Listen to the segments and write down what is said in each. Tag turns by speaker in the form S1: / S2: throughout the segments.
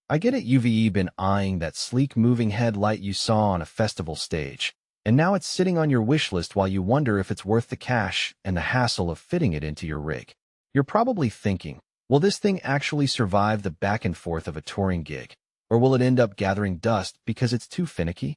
S1: I get it, you've been eyeing that sleek moving headlight you saw on a festival stage, and now it's sitting on your wish list while you wonder if it's worth the cash and the hassle of fitting it into your rig. You're probably thinking, will this thing actually survive the back and forth of a touring gig, or will it end up gathering dust because it's too finicky?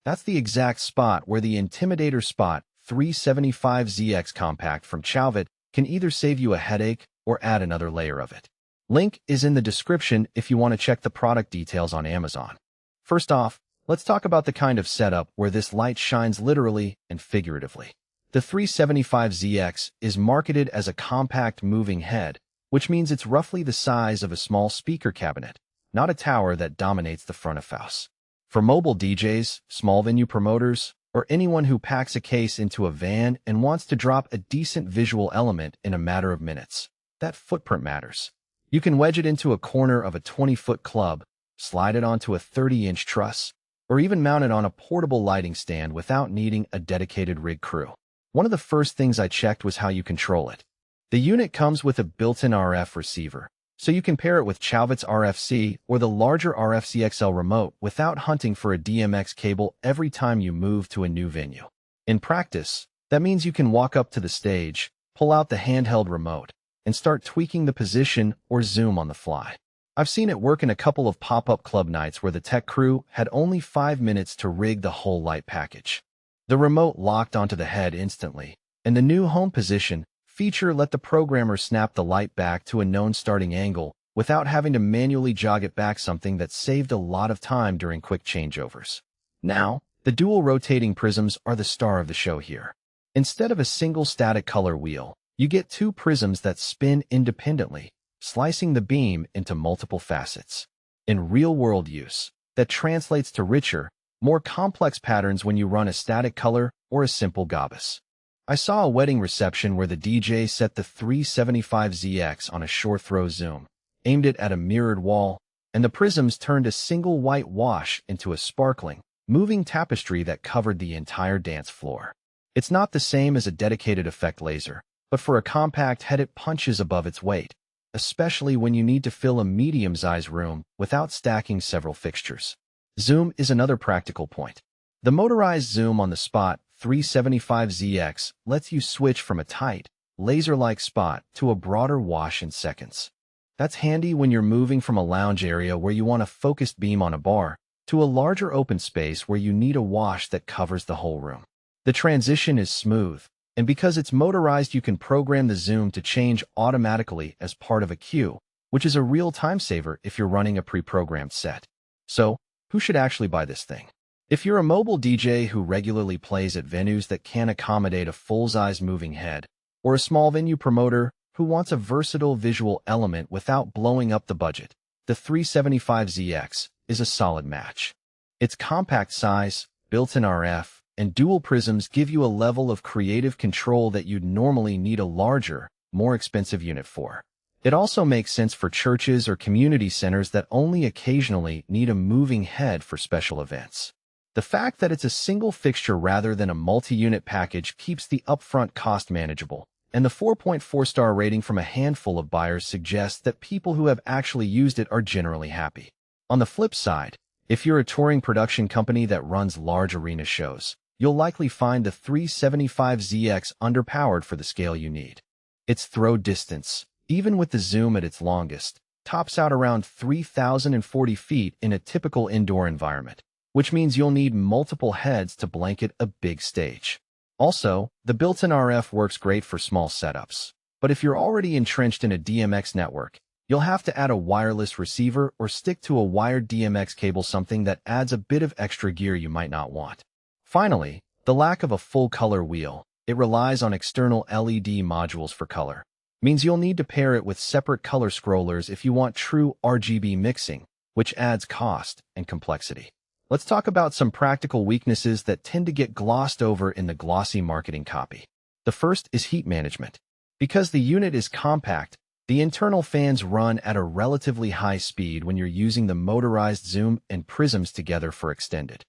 S1: That's the exact spot where the Intimidator Spot 375ZX Compact from Chauvet can either save you a headache or add another layer of it. Link is in the description if you want to check the product details on Amazon. First off, let's talk about the kind of setup where this light shines literally and figuratively. The 375ZX is marketed as a compact moving head, which means it's roughly the size of a small speaker cabinet, not a tower that dominates the front of house. For mobile DJs, small venue promoters, or anyone who packs a case into a van and wants to drop a decent visual element in a matter of minutes, that footprint matters. You can wedge it into a corner of a 20-foot club, slide it onto a 30-inch truss, or even mount it on a portable lighting stand without needing a dedicated rig crew. One of the first things I checked was how you control it. The unit comes with a built-in RF receiver, so you can pair it with Chauvet's RFC or the larger RFC XL remote without hunting for a DMX cable every time you move to a new venue. In practice, that means you can walk up to the stage, pull out the handheld remote, and start tweaking the position or zoom on the fly. I've seen it work in a couple of pop-up club nights where the tech crew had only 5 minutes to rig the whole light package. The remote locked onto the head instantly, and the new home position feature let the programmer snap the light back to a known starting angle without having to manually jog it back, something that saved a lot of time during quick changeovers. Now, the dual rotating prisms are the star of the show here. Instead of a single static color wheel, you get 2 prisms that spin independently, slicing the beam into multiple facets. In real-world use, that translates to richer, more complex patterns when you run a static color or a simple gabus. I saw a wedding reception where the DJ set the 375ZX on a short throw zoom, aimed it at a mirrored wall, and the prisms turned a single white wash into a sparkling, moving tapestry that covered the entire dance floor. It's not the same as a dedicated effect laser, but for a compact head it punches above its weight, especially when you need to fill a medium-sized room without stacking several fixtures. Zoom is another practical point. The motorized zoom on the Spot 375ZX lets you switch from a tight, laser-like spot to a broader wash in seconds. That's handy when you're moving from a lounge area where you want a focused beam on a bar to a larger open space where you need a wash that covers the whole room. The transition is smooth, and because it's motorized, you can program the zoom to change automatically as part of a queue, which is a real time saver if you're running a pre-programmed set. So, who should actually buy this thing? If you're a mobile DJ who regularly plays at venues that can't accommodate a full-size moving head, or a small venue promoter who wants a versatile visual element without blowing up the budget, the 375ZX is a solid match. Its compact size, built-in RF, and dual prisms give you a level of creative control that you'd normally need a larger, more expensive unit for. It also makes sense for churches or community centers that only occasionally need a moving head for special events. The fact that it's a single fixture rather than a multi-unit package keeps the upfront cost manageable, and the 4.4-star rating from a handful of buyers suggests that people who have actually used it are generally happy. On the flip side, if you're a touring production company that runs large arena shows, you'll likely find the 375ZX underpowered for the scale you need. Its throw distance, even with the zoom at its longest, tops out around 3,040 feet in a typical indoor environment, which means you'll need multiple heads to blanket a big stage. Also, the built-in RF works great for small setups, but if you're already entrenched in a DMX network, you'll have to add a wireless receiver or stick to a wired DMX cable, something that adds a bit of extra gear you might not want. Finally, the lack of a full-color wheel, it relies on external LED modules for color, means you'll need to pair it with separate color scrollers if you want true RGB mixing, which adds cost and complexity. Let's talk about some practical weaknesses that tend to get glossed over in the glossy marketing copy. The first is heat management. Because the unit is compact, the internal fans run at a relatively high speed when you're using the motorized zoom and prisms together for extended